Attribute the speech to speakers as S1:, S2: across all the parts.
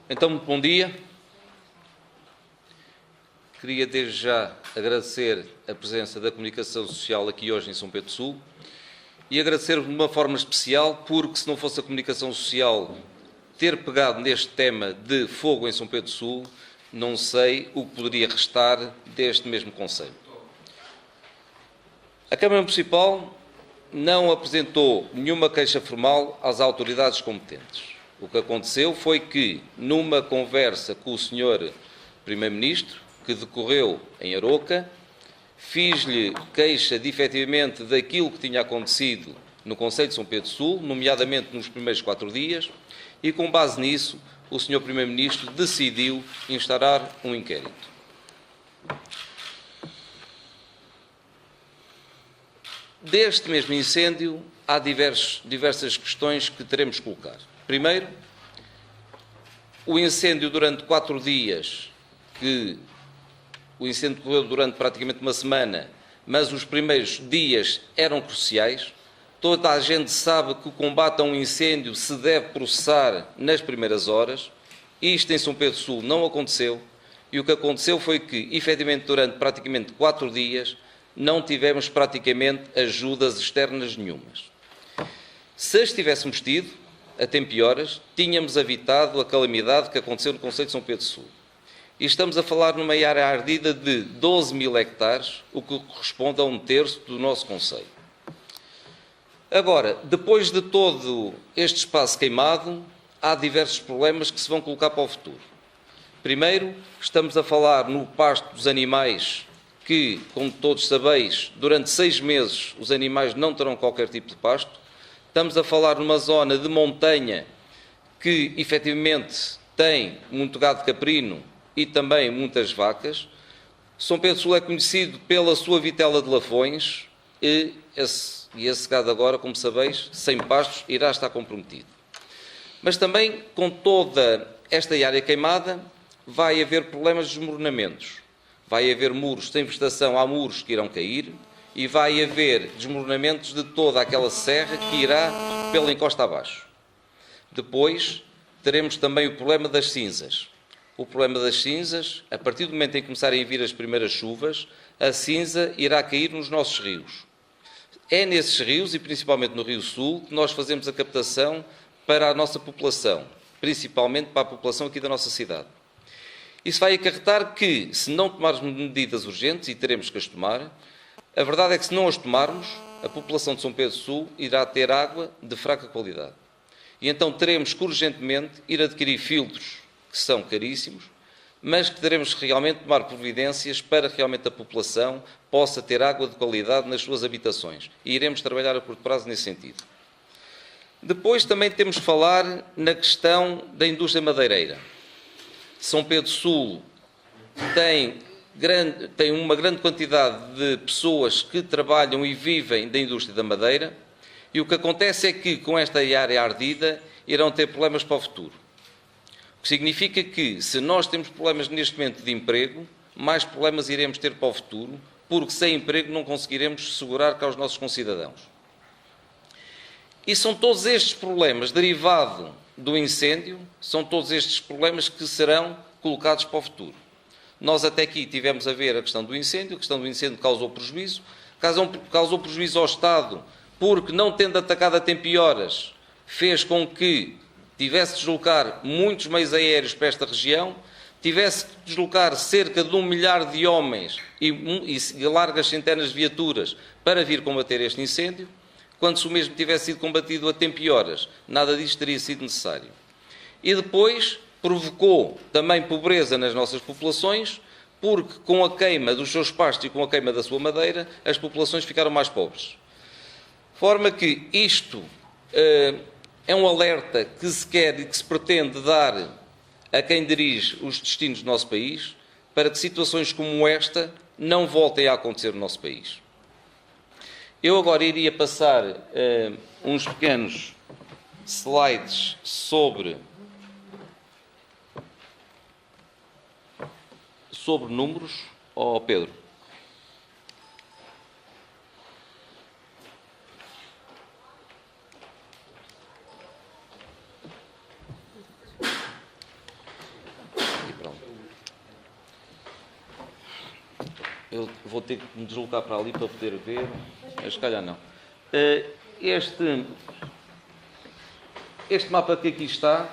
S1: Então, muito bom dia. Queria desde já agradecer a presença da comunicação social aqui hoje em São Pedro Sul e agradecer-vos de uma forma especial porque, se não fosse a comunicação social ter pegado neste tema de fogo em São Pedro Sul, não sei o que poderia restar deste mesmo concelho. A Câmara Municipal não apresentou nenhuma queixa formal às autoridades competentes. O que aconteceu foi que, numa conversa com o Sr. Primeiro-Ministro, que decorreu em Aroca, fiz-lhe queixa de, efetivamente, daquilo que tinha acontecido no Concelho de São Pedro Sul, nomeadamente nos primeiros 4 dias, e, com base nisso, o Sr. Primeiro-Ministro decidiu instaurar um inquérito. Deste mesmo incêndio, há diversas questões que teremos que colocar. Primeiro, o incêndio durante 4 dias, o incêndio correu durante praticamente uma semana, mas os primeiros dias eram cruciais. Toda a gente sabe que o combate a um incêndio se deve processar nas primeiras horas. Isto em São Pedro Sul não aconteceu, e o que aconteceu foi que, efetivamente, durante praticamente 4 dias, não tivemos praticamente ajudas externas nenhumas. Se as tivéssemos tido, a tempo e horas, tínhamos evitado a calamidade que aconteceu no Concelho de São Pedro Sul. E estamos a falar numa área ardida de 12.000 hectares, o que corresponde a 1/3 do nosso concelho. Agora, depois de todo este espaço queimado, há diversos problemas que se vão colocar para o futuro. Primeiro, estamos a falar no pasto dos animais, que, como todos sabeis, durante 6 meses os animais não terão qualquer tipo de pasto. Estamos a falar numa zona de montanha que, efetivamente, tem muito gado caprino e também muitas vacas. São Pedro Sul é conhecido pela sua vitela de Lafões e esse gado agora, como sabeis, sem pastos, irá estar comprometido. Mas também, com toda esta área queimada, vai haver problemas de desmoronamentos. Vai haver muros sem vegetação, há muros que irão cair, e vai haver desmoronamentos de toda aquela serra que irá pela encosta abaixo. Depois, teremos também o problema das cinzas. O problema das cinzas, a partir do momento em que começarem a vir as primeiras chuvas, a cinza irá cair nos nossos rios. É nesses rios, e principalmente no Rio Sul, que nós fazemos a captação para a nossa população, principalmente para a população aqui da nossa cidade. Isso vai acarretar que, se não tomarmos medidas urgentes, e teremos que as tomar, a verdade é que, se não as tomarmos, a população de São Pedro Sul irá ter água de fraca qualidade. E então teremos que urgentemente ir adquirir filtros que são caríssimos, mas que teremos que realmente tomar providências para que realmente a população possa ter água de qualidade nas suas habitações. E iremos trabalhar a curto prazo nesse sentido. Depois também temos que falar na questão da indústria madeireira. São Pedro Sul tem uma grande quantidade de pessoas que trabalham e vivem da indústria da madeira, e o que acontece é que, com esta área ardida, irão ter problemas para o futuro. O que significa que, se nós temos problemas neste momento de emprego, mais problemas iremos ter para o futuro, porque sem emprego não conseguiremos segurar cá os nossos concidadãos. E são todos estes problemas derivados do incêndio, são todos estes problemas que serão colocados para o futuro. Nós até aqui tivemos a ver a questão do incêndio, causou prejuízo, causou prejuízo ao Estado, porque, não tendo atacado a tempo e horas, fez com que tivesse de deslocar muitos meios aéreos para esta região, tivesse de deslocar cerca de 1 milhar de homens e largas centenas de viaturas para vir combater este incêndio. Quando se o mesmo tivesse sido combatido a tempo e horas, nada disto teria sido necessário. E depois provocou também pobreza nas nossas populações, porque, com a queima dos seus pastos e com a queima da sua madeira, as populações ficaram mais pobres. De forma que isto é um alerta que se quer e que se pretende dar a quem dirige os destinos do nosso país, para que situações como esta não voltem a acontecer no nosso país. Eu agora iria passar uns pequenos slides sobre números. Pedro. Eu vou ter que me deslocar para ali para poder ver, mas se calhar não. Este mapa que aqui está,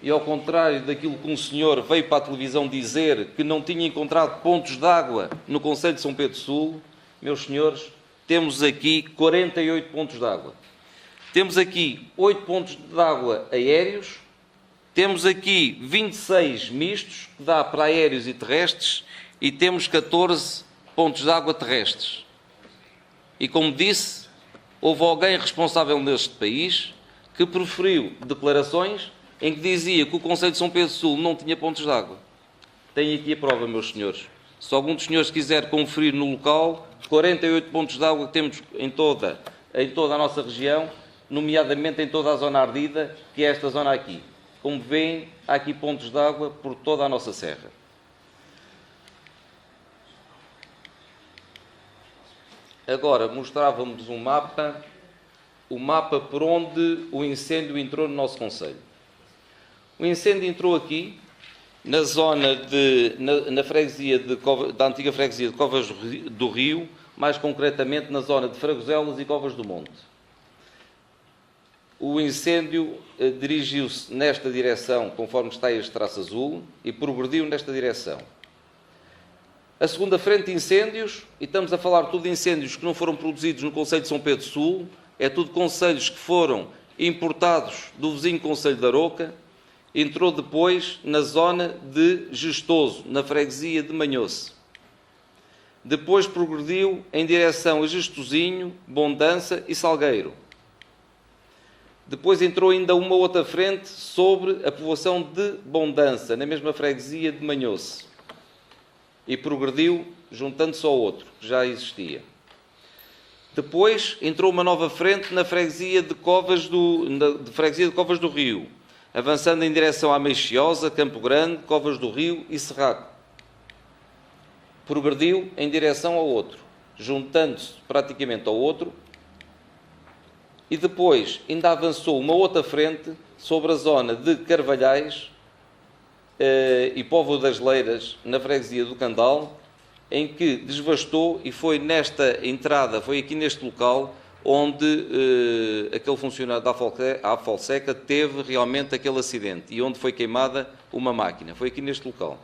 S1: e ao contrário daquilo que um senhor veio para a televisão dizer que não tinha encontrado pontos de água no concelho de São Pedro Sul, meus senhores, temos aqui 48 pontos de água. Temos aqui 8 pontos de água aéreos, temos aqui 26 mistos, que dá para aéreos e terrestres, e temos 14 pontos de água terrestres. E como disse, houve alguém responsável neste país que proferiu declarações em que dizia que o concelho de São Pedro Sul não tinha pontos de água. Tenho aqui a prova, meus senhores. Se algum dos senhores quiser conferir no local, 48 pontos de água que temos em toda a nossa região, nomeadamente em toda a zona ardida, que é esta zona aqui. Como veem, há aqui pontos de água por toda a nossa serra. Agora, mostrávamos um mapa, o mapa por onde o incêndio entrou no nosso concelho. O incêndio entrou aqui, na zona na freguesia da antiga freguesia de Covas do Rio, mais concretamente na zona de Fragoselas e Covas do Monte. O incêndio dirigiu-se nesta direção, conforme está este traço azul, e progrediu nesta direção. A segunda frente de incêndios, e estamos a falar tudo de incêndios que não foram produzidos no concelho de São Pedro Sul, é tudo concelhos que foram importados do vizinho concelho de Aroca, entrou depois na zona de Gestoso, na freguesia de Manhoce. Depois progrediu em direção a Gestosinho, Bondança e Salgueiro. Depois entrou ainda uma outra frente sobre a povoação de Bondança, na mesma freguesia de Manhoce. E progrediu juntando-se ao outro, que já existia. Depois entrou uma nova frente na freguesia de Covas do Rio, avançando em direção à Meixiosa, Campo Grande, Covas do Rio e Serraco. Progrediu em direção ao outro, juntando-se praticamente ao outro, e depois ainda avançou uma outra frente sobre a zona de Carvalhais e Póvoa das Leiras, na freguesia do Candal, em que desvastou, e foi nesta entrada, foi aqui neste local, onde aquele funcionário da Afolseca teve realmente aquele acidente e onde foi queimada uma máquina. Foi aqui neste local.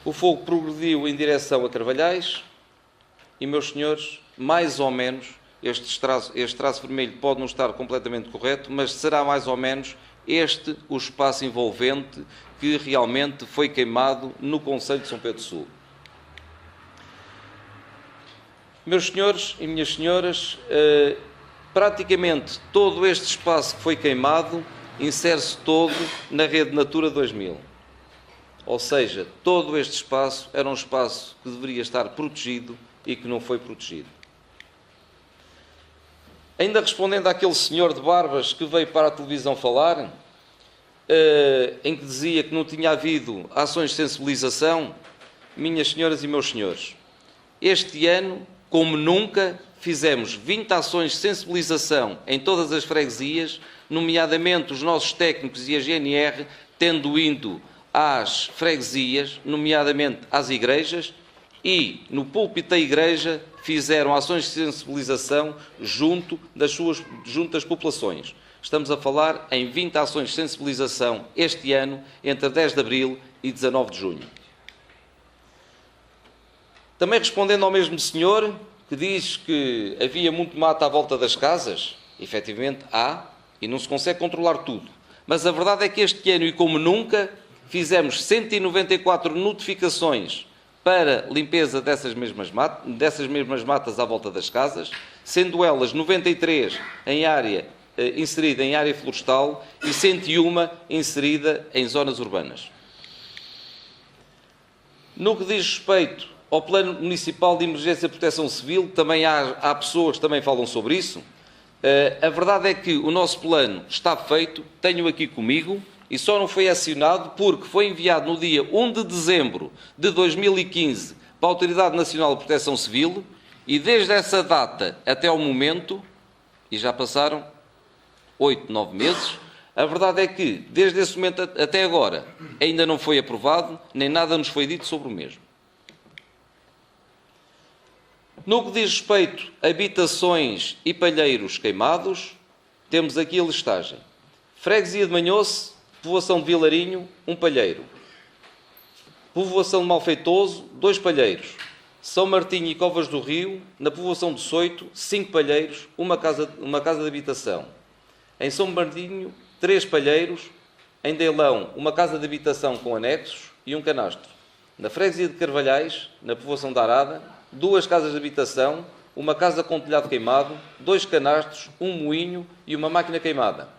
S1: O fogo progrediu em direção a Carvalhais e, meus senhores, mais ou menos, este traço vermelho pode não estar completamente correto, mas será mais ou menos este o espaço envolvente que realmente foi queimado no concelho de São Pedro Sul. Meus senhores e minhas senhoras, praticamente todo este espaço que foi queimado insere-se todo na rede Natura 2000. Ou seja, todo este espaço era um espaço que deveria estar protegido e que não foi protegido. Ainda respondendo àquele senhor de barbas que veio para a televisão falar, em que dizia que não tinha havido ações de sensibilização, minhas senhoras e meus senhores, este ano, como nunca, fizemos 20 ações de sensibilização em todas as freguesias, nomeadamente os nossos técnicos e a GNR, tendo ido às freguesias, nomeadamente às igrejas, e no púlpito da igreja fizeram ações de sensibilização junto das populações. Estamos a falar em 20 ações de sensibilização este ano, entre 10 de abril e 19 de junho. Também respondendo ao mesmo senhor, que diz que havia muito mato à volta das casas, efetivamente há, e não se consegue controlar tudo. Mas a verdade é que este ano, e como nunca, fizemos 194 notificações para limpeza dessas mesmas matas à volta das casas, sendo elas 93 inserida em área florestal e 101 inserida em zonas urbanas. No que diz respeito ao Plano Municipal de Emergência e Proteção Civil, também há pessoas que também falam sobre isso. A verdade é que o nosso plano está feito, tenho aqui comigo, e só não foi acionado porque foi enviado no dia 1 de dezembro de 2015 para a Autoridade Nacional de Proteção Civil, e desde essa data até ao momento, e já passaram 8, 9 meses, a verdade é que, desde esse momento até agora, ainda não foi aprovado, nem nada nos foi dito sobre o mesmo. No que diz respeito a habitações e palheiros queimados, temos aqui a listagem. Freguesia de Manhoce, povoação de Vilarinho, 1 palheiro. Povoação de Malfeitoso, 2 palheiros. São Martinho e Covas do Rio, na povoação de Soito, 5 palheiros, uma casa de habitação. Em São Martinho, 3 palheiros. Em Deilão, uma casa de habitação com anexos e um canastro. Na freguesia de Carvalhais, na povoação da Arada, 2 casas de habitação, uma casa com telhado queimado, 2 canastros, um moinho e uma máquina queimada.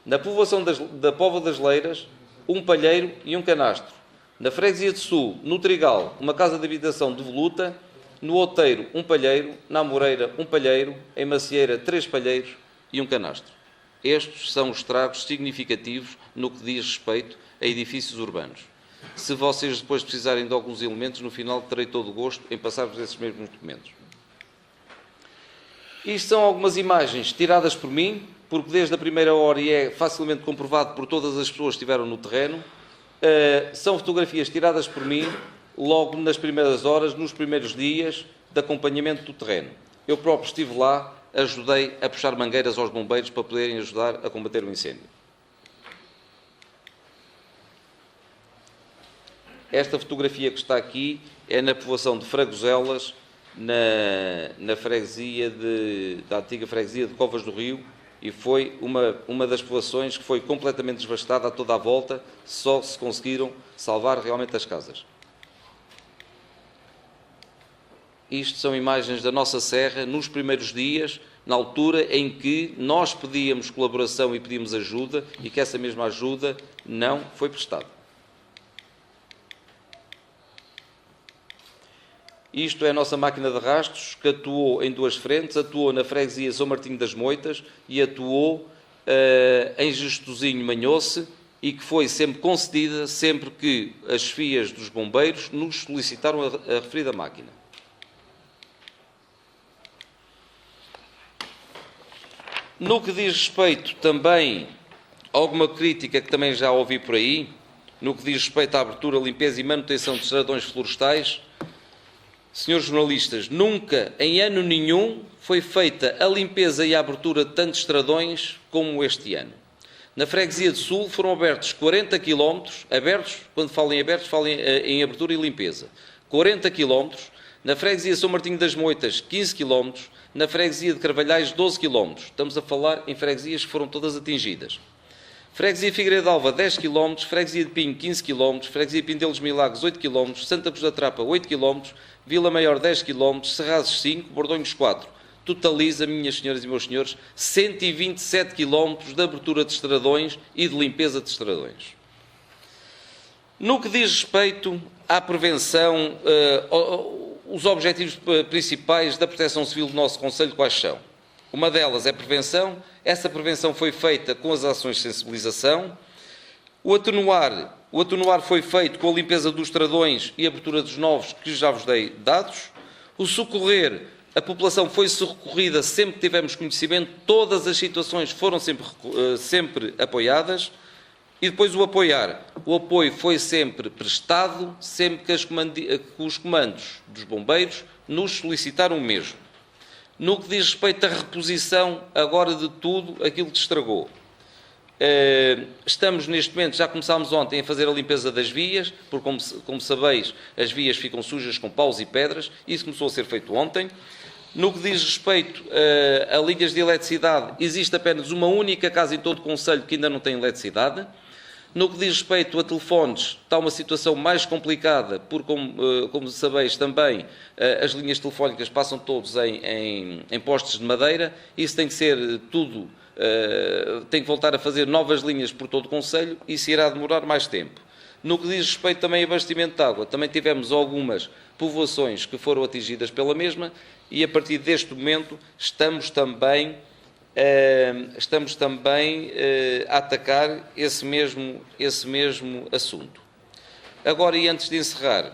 S1: Na povoação da Póvoa das Leiras, 1 palheiro e um canastro. Na freguesia de Sul, no Trigal, uma casa de habitação de voluta. No Outeiro, 1 palheiro. Na Amoreira, 1 palheiro. Em Macieira, 3 palheiros e um canastro. Estes são os estragos significativos no que diz respeito a edifícios urbanos. Se vocês depois precisarem de alguns elementos, no final terei todo o gosto em passar-vos esses mesmos documentos. Isto são algumas imagens tiradas por mim, porque desde a primeira hora, e é facilmente comprovado por todas as pessoas que estiveram no terreno, são fotografias tiradas por mim logo nas primeiras horas, nos primeiros dias de acompanhamento do terreno. Eu próprio estive lá, ajudei a puxar mangueiras aos bombeiros para poderem ajudar a combater o incêndio. Esta fotografia que está aqui é na povoação de Fragoselas, na freguesia da antiga freguesia de Covas do Rio, e foi uma das povoações que foi completamente devastada a toda a volta, só se conseguiram salvar realmente as casas. Isto são imagens da nossa serra nos primeiros dias, na altura em que nós pedíamos colaboração e pedimos ajuda e que essa mesma ajuda não foi prestada. Isto é a nossa máquina de rastros, que atuou em 2 frentes, atuou na freguesia São Martinho das Moitas e atuou em Gestosinho Manhoce, e que foi sempre concedida sempre que as chefias dos bombeiros nos solicitaram a referida máquina. No que diz respeito também a alguma crítica que também já ouvi por aí, no que diz respeito à abertura, limpeza e manutenção de estradões florestais, senhores jornalistas, nunca, em ano nenhum, foi feita a limpeza e a abertura de tantos estradões como este ano. Na freguesia de Sul foram abertos 40 km, abertos, quando falo em abertos, falo em abertura e limpeza, 40 km, na freguesia São Martinho das Moitas, 15 km, na freguesia de Carvalhais, 12 km. Estamos a falar em freguesias que foram todas atingidas. Freguesia Figueiredo de Alva, 10 km, freguesia de Pinho, 15 km, freguesia de Pindelos Milagres, 8 km, Santa Cruz da Trapa, 8 km, Vila Maior, 10 km, Serrazes, 5, Bordonhos, 4. Totaliza, minhas senhoras e meus senhores, 127 km de abertura de estradões e de limpeza de estradões. No que diz respeito à prevenção, os objetivos principais da Proteção Civil do nosso Concelho, quais são? Uma delas é prevenção. Essa prevenção foi feita com as ações de sensibilização. O atenuar foi feito com a limpeza dos estradões e a abertura dos novos, que já vos dei dados. O socorrer, a população foi socorrida sempre que tivemos conhecimento, todas as situações foram sempre apoiadas. E depois o apoiar. O apoio foi sempre prestado, sempre que os comandos dos bombeiros nos solicitaram o mesmo. No que diz respeito à reposição agora de tudo aquilo que estragou. Estamos neste momento, já começámos ontem a fazer a limpeza das vias, porque como sabeis, as vias ficam sujas com paus e pedras, isso começou a ser feito ontem. No que diz respeito a linhas de eletricidade, existe apenas uma única casa em todo o concelho que ainda não tem eletricidade. No que diz respeito a telefones, está uma situação mais complicada, porque, como sabeis também, as linhas telefónicas passam todos em postes de madeira, isso tem que ser tudo, tem que voltar a fazer novas linhas por todo o concelho, e isso irá demorar mais tempo. No que diz respeito também a abastecimento de água, também tivemos algumas povoações que foram atingidas pela mesma, e a partir deste momento estamos também a atacar esse mesmo assunto. Agora, e antes de encerrar,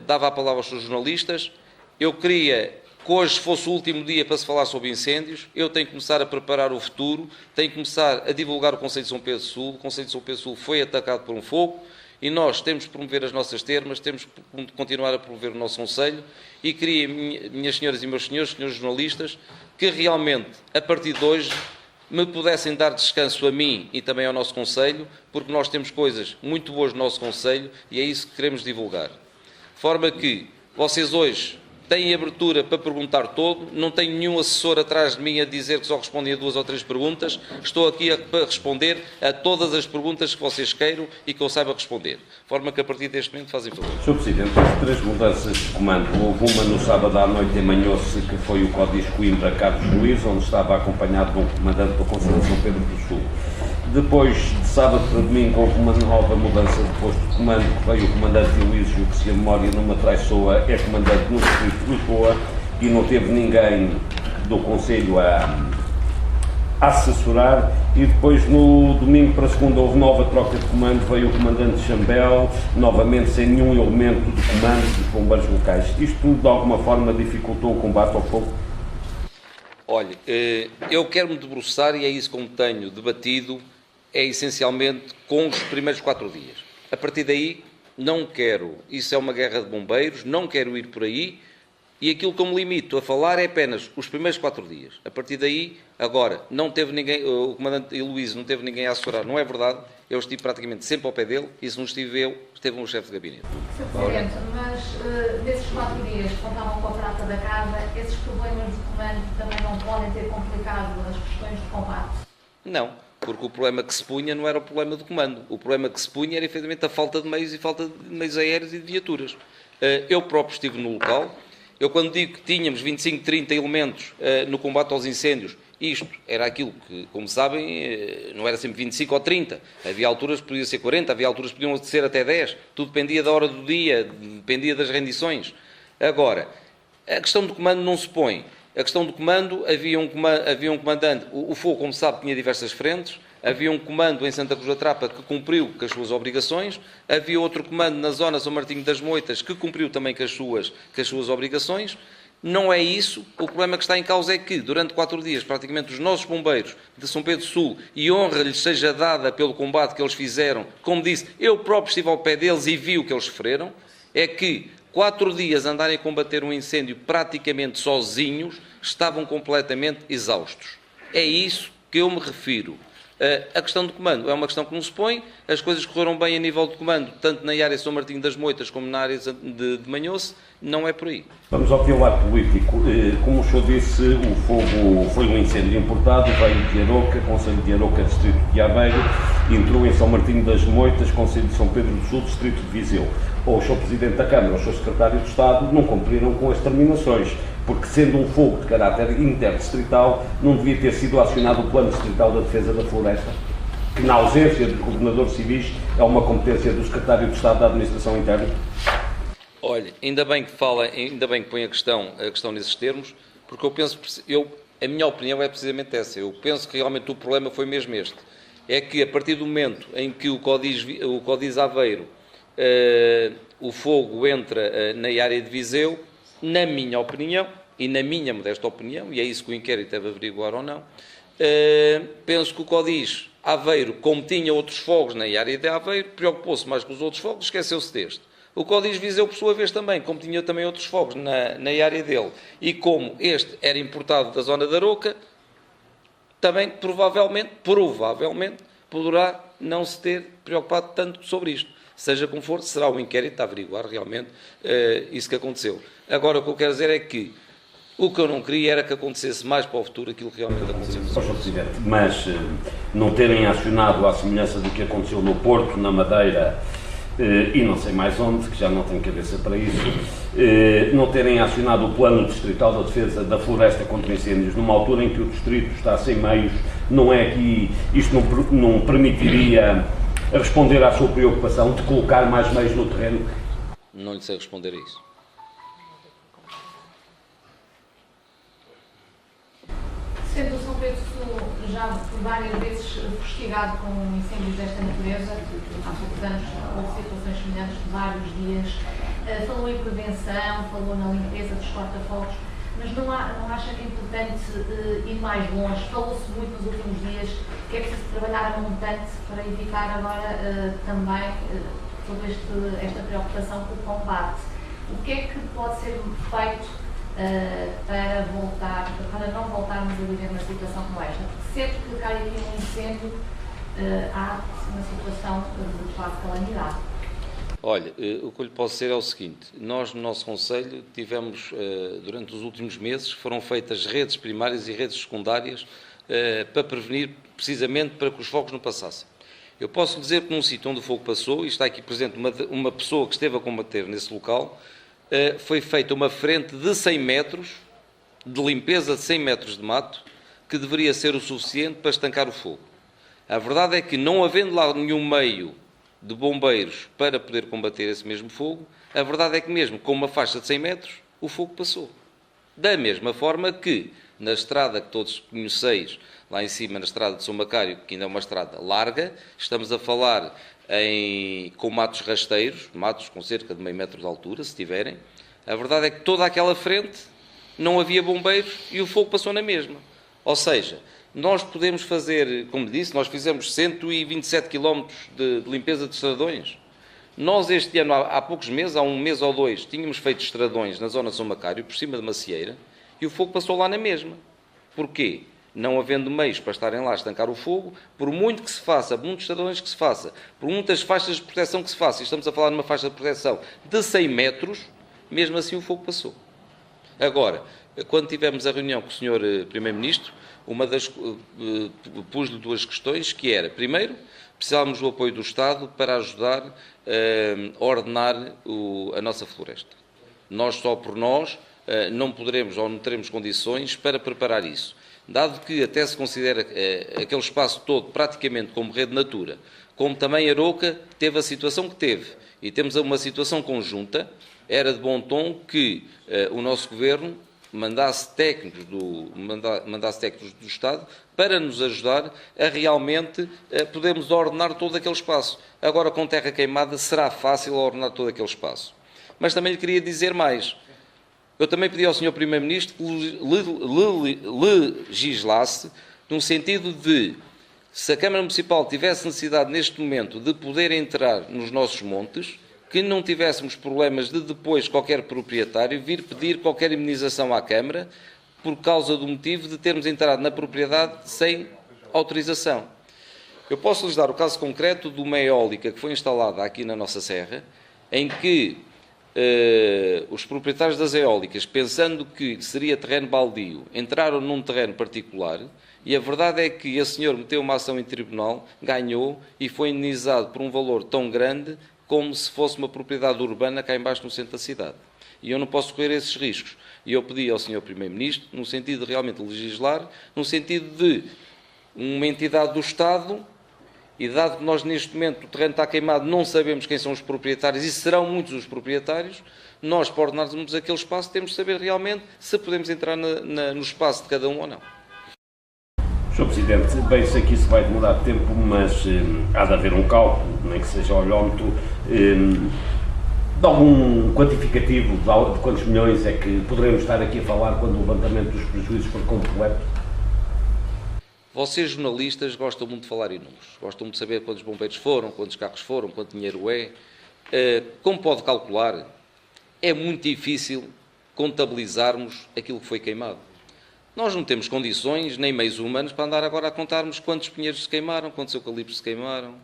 S1: dava a palavra aos seus jornalistas. Eu queria que hoje fosse o último dia para se falar sobre incêndios. Eu tenho que começar a preparar o futuro, tenho que começar a divulgar o Concelho de São Pedro Sul. O Concelho de São Pedro Sul foi atacado por um fogo E nós temos que promover as nossas termas, temos que continuar a promover o nosso Conselho e queria, minhas senhoras e meus senhores jornalistas, que realmente, a partir de hoje, me pudessem dar descanso a mim e também ao nosso Conselho, porque nós temos coisas muito boas no nosso Conselho e é isso que queremos divulgar. De forma que vocês hoje têm abertura para perguntar todo, não tenho nenhum assessor atrás de mim a dizer que só respondem a 2 ou 3 perguntas, estou aqui para responder a todas as perguntas que vocês queiram e que eu saiba responder. De forma que a partir deste momento fazem favor.
S2: Sr. Presidente, houve 3 mudanças de comando. Houve uma no sábado à noite em Manhoce, que foi o Código Coimbra Carlos Luís, onde estava acompanhado de um comandante do Conselho de São Pedro do Sul. Depois, de sábado para domingo, houve uma nova mudança de posto de comando, que veio o comandante Elísio, que se a memória não me traiçoa, é comandante no distrito de Lisboa, e não teve ninguém do Conselho a assessorar. E depois, no domingo para segunda, houve nova troca de comando, veio o comandante Chambel, novamente sem nenhum elemento de comando dos bombeiros locais. Isto, de alguma forma, dificultou o combate ao fogo?
S1: Olha, eu quero me debruçar, e é isso como tenho debatido, é essencialmente com os primeiros 4 dias. A partir daí, não quero, isso é uma guerra de bombeiros, não quero ir por aí, e aquilo que eu me limito a falar é apenas os primeiros 4 dias. A partir daí, agora, não teve ninguém, o comandante Luís não teve ninguém a assessorar, não é verdade, eu estive praticamente sempre ao pé dele, e se não estive eu, esteve um chefe de gabinete.
S3: Sr. Presidente, mas nesses 4 dias que contavam com a prata da casa, esses problemas de comando também não podem ter complicado as questões de combate?
S1: Não. Porque o problema que se punha não era o problema do comando. O problema que se punha era, efetivamente, a falta de meios e falta de meios aéreos e de viaturas. Eu próprio estive no local. Eu, quando digo que tínhamos 25, 30 elementos no combate aos incêndios, isto era aquilo que, como sabem, não era sempre 25 ou 30. Havia alturas que podia ser 40, havia alturas que podiam ser até 10. Tudo dependia da hora do dia, dependia das rendições. Agora, a questão do comando não se põe. A questão do comando, havia um comandante, o fogo, como se sabe, tinha diversas frentes, havia um comando em Santa Cruz da Trapa que cumpriu com as suas obrigações, havia outro comando na zona São Martinho das Moitas que cumpriu também com as suas obrigações. Não é isso, o problema que está em causa é que, durante 4 dias, praticamente os nossos bombeiros de São Pedro Sul, e honra lhes seja dada pelo combate que eles fizeram, como disse, eu próprio estive ao pé deles e vi o que eles sofreram, é que 4 dias andarem a combater um incêndio praticamente sozinhos, estavam completamente exaustos. É isso que eu me refiro. A questão do comando é uma questão que não se põe, as coisas correram bem a nível de comando, tanto na área de São Martinho das Moitas como na área de Manhoce, não é por aí.
S2: Vamos ao teu lado político. Como o senhor disse, o fogo foi um incêndio importado, veio de Aroca, Conselho de Aroca, Distrito de Aveiro, entrou em São Martinho das Moitas, Conselho de São Pedro do Sul, Distrito de Viseu. Ou o Sr. Presidente da Câmara ou o Sr. Secretário de Estado não cumpriram com as terminações, porque sendo um fogo de caráter interdistrital, não devia ter sido acionado o Plano Distrital da Defesa da Floresta, que na ausência dos governadores civis é uma competência do Secretário de Estado da Administração Interna?
S1: Olha, ainda bem que põe a questão nesses termos, porque a minha opinião é precisamente essa. Eu penso que realmente o problema foi mesmo este. É que a partir do momento em que o Código Aveiro, o fogo entra na área de Viseu, na minha opinião, e na minha modesta opinião, e é isso que o inquérito deve averiguar ou não, penso que o Código Aveiro, como tinha outros fogos na área de Aveiro, preocupou-se mais com os outros fogos, esqueceu-se deste. O Código Viseu, por sua vez, também, como tinha também outros fogos na área dele, e como este era importado da zona da Aroca, também provavelmente, poderá não se ter preocupado tanto sobre isto. Seja como for, será o inquérito a averiguar realmente isso que aconteceu. Agora, o que eu quero dizer é que o que eu não queria era que acontecesse mais para o futuro aquilo que realmente aconteceu.
S2: Sr. Presidente, mas não terem acionado, à semelhança do que aconteceu no Porto, na Madeira, e não sei mais onde, que já não tenho cabeça para isso, não terem acionado o Plano Distrital da Defesa da Floresta contra Incêndios, numa altura em que o Distrito está sem meios, não é que isto não permitiria responder à sua preocupação de colocar mais meios no terreno?
S1: Não lhe sei responder a isso.
S3: Sendo o São Pedro Sul já por várias vezes fustigado com incêndios desta natureza, há poucos anos houve situações semelhantes de vários dias, falou em prevenção, falou na limpeza dos corta-fogos, mas não acha que é importante ir mais longe? Falou-se muito nos últimos dias que é preciso trabalhar a montante para evitar agora também sobre esta preocupação com o combate. O que é que pode ser feito para não voltarmos a viver uma situação como esta? Porque sempre que cai aqui um incêndio, há uma situação de quase calamidade.
S1: Olha, o que eu lhe posso dizer é o seguinte: nós, no nosso Conselho, tivemos, durante os últimos meses, foram feitas redes primárias e redes secundárias para prevenir, precisamente, para que os fogos não passassem. Eu posso dizer que num sítio onde o fogo passou, e está aqui presente uma pessoa que esteve a combater nesse local, foi feita uma frente de 100 metros, de limpeza de 100 metros de mato, que deveria ser o suficiente para estancar o fogo. A verdade é que, não havendo lá nenhum meio de bombeiros para poder combater esse mesmo fogo, a verdade é que mesmo com uma faixa de 100 metros, o fogo passou. Da mesma forma que, na estrada que todos conheceis, lá em cima, na estrada de São Macário, que ainda é uma estrada larga, estamos a falar com matos rasteiros, matos com cerca de meio metro de altura, se tiverem. A verdade é que toda aquela frente não havia bombeiros e o fogo passou na mesma. Ou seja, nós podemos fazer, como disse, nós fizemos 127 km de limpeza de estradões. Nós este ano, há poucos meses, há um mês ou dois, tínhamos feito estradões na zona de São Macário, por cima de Macieira, e o fogo passou lá na mesma. Porquê? Não havendo meios para estarem lá a estancar o fogo, por muito que se faça, por muitos estradões que se faça, por muitas faixas de proteção que se faça, e estamos a falar de uma faixa de proteção de 100 metros, mesmo assim o fogo passou. Agora, quando tivemos a reunião com o Sr. Primeiro-Ministro, pus-lhe duas questões, que era, primeiro, precisávamos do apoio do Estado para ajudar a ordenar a nossa floresta. Nós, só por nós, não poderemos ou não teremos condições para preparar isso. Dado que até se considera aquele espaço todo praticamente como rede natura, como também Arouca teve a situação que teve, e temos uma situação conjunta, era de bom tom que o nosso Governo mandasse técnicos do Estado para nos ajudar a realmente podermos ordenar todo aquele espaço. Agora, com terra queimada, será fácil ordenar todo aquele espaço. Mas também lhe queria dizer mais. Eu também pedi ao Sr. Primeiro-Ministro que legislasse no sentido de, se a Câmara Municipal tivesse necessidade neste momento de poder entrar nos nossos montes, que não tivéssemos problemas de depois qualquer proprietário vir pedir qualquer indemnização à Câmara por causa do motivo de termos entrado na propriedade sem autorização. Eu posso lhes dar o caso concreto de uma eólica que foi instalada aqui na nossa serra, em que os proprietários das eólicas, pensando que seria terreno baldio, entraram num terreno particular, e a verdade é que esse senhor meteu uma ação em tribunal, ganhou e foi indenizado por um valor tão grande como se fosse uma propriedade urbana cá embaixo no centro da cidade. E eu não posso correr esses riscos. E eu pedi ao Sr. Primeiro-Ministro, no sentido de realmente legislar, no sentido de uma entidade do Estado, e dado que nós neste momento o terreno está queimado, não sabemos quem são os proprietários, e serão muitos os proprietários, nós, para ordenarmos aquele espaço, temos de saber realmente se podemos entrar no espaço de cada um ou não.
S2: Sr. Presidente, bem sei que isso vai demorar tempo, mas há de haver um cálculo, nem que seja olhómetro, de algum quantificativo de quantos milhões é que poderemos estar aqui a falar quando o levantamento dos prejuízos for completo?
S1: Vocês, jornalistas, gostam muito de falar em números, gostam muito de saber quantos bombeiros foram, quantos carros foram, quanto dinheiro é. Como pode calcular, é muito difícil contabilizarmos aquilo que foi queimado. Nós não temos condições, nem meios humanos, para andar agora a contarmos quantos pinheiros se queimaram, quantos eucaliptos se queimaram.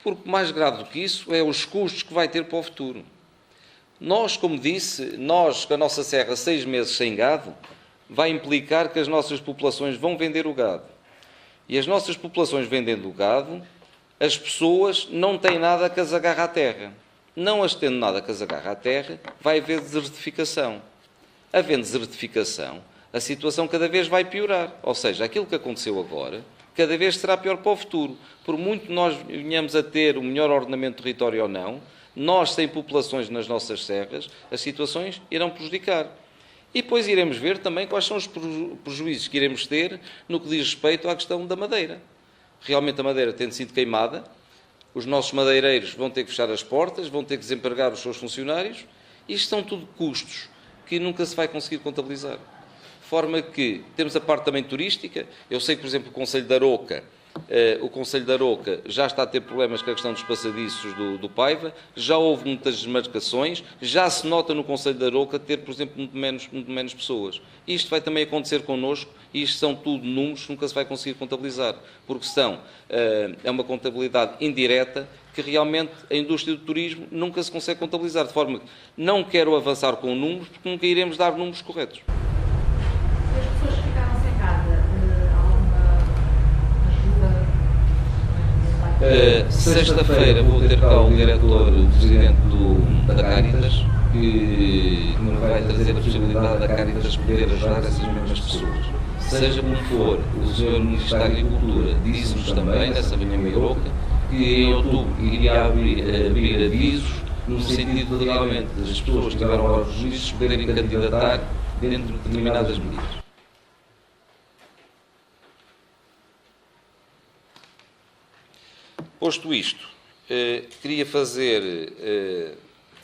S1: Porque mais grave do que isso é os custos que vai ter para o futuro. Nós, como disse, com a nossa serra 6 meses sem gado, vai implicar que as nossas populações vão vender o gado. E as nossas populações vendendo o gado, as pessoas não têm nada que as agarre à terra. Não as tendo nada que as agarre à terra, vai haver desertificação. Havendo desertificação, a situação cada vez vai piorar. Ou seja, aquilo que aconteceu agora, cada vez será pior para o futuro. Por muito que nós venhamos a ter o melhor ordenamento do território ou não, nós, sem populações nas nossas serras, as situações irão prejudicar. E depois iremos ver também quais são os prejuízos que iremos ter no que diz respeito à questão da madeira. Realmente a madeira tendo sido queimada, os nossos madeireiros vão ter que fechar as portas, vão ter que desempregar os seus funcionários. Isto são tudo custos que nunca se vai conseguir contabilizar. De forma que temos a parte também turística. Eu sei que, por exemplo, o Conselho de Arouca o Concelho de Aroca já está a ter problemas com a questão dos passadiços do Paiva, já houve muitas desmarcações, já se nota no Concelho de Aroca ter, por exemplo, muito menos pessoas. Isto vai também acontecer connosco, e isto são tudo números que nunca se vai conseguir contabilizar, porque é uma contabilidade indireta que realmente a indústria do turismo nunca se consegue contabilizar, de forma que não quero avançar com números, porque nunca iremos dar números corretos.
S3: As pessoas que ficaram sem casa, alguma ajuda?
S1: Sexta-feira vou ter cá o diretor, o presidente da Cáritas, que me vai trazer a possibilidade da Cáritas poder ajudar essas mesmas pessoas. Seja como for, o Sr. Ministro da Agricultura disse-nos também, nessa reunião em Aroca, que em outubro iria abrir avisos no sentido de realmente as pessoas que tiveram aos juízes poderem candidatar dentro de determinadas medidas. Posto isto, queria fazer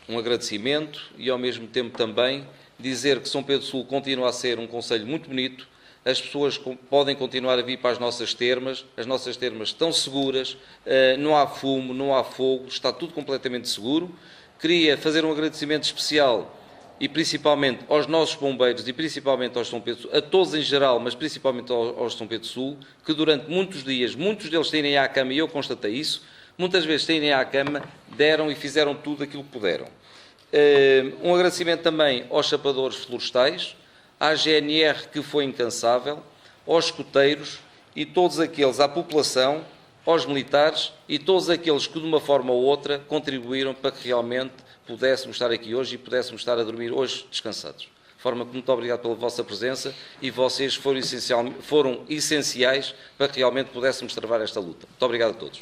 S1: um agradecimento e ao mesmo tempo também dizer que São Pedro Sul continua a ser um concelho muito bonito. As pessoas podem continuar a vir para as nossas termas estão seguras, não há fumo, não há fogo, está tudo completamente seguro. Queria fazer um agradecimento especial e principalmente aos nossos bombeiros e principalmente aos São Pedro Sul, a todos em geral, mas principalmente aos São Pedro Sul, que durante muitos dias, muitos deles têm à cama, e eu constatei isso, muitas vezes têm à cama, deram e fizeram tudo aquilo que puderam. Um agradecimento também aos chapadores florestais, à GNR, que foi incansável, aos escoteiros e todos aqueles, à população, aos militares e todos aqueles que de uma forma ou outra contribuíram para que realmente pudéssemos estar aqui hoje e pudéssemos estar a dormir hoje descansados. De forma que muito obrigado pela vossa presença e vocês foram essenciais para que realmente pudéssemos travar esta luta. Muito obrigado a todos.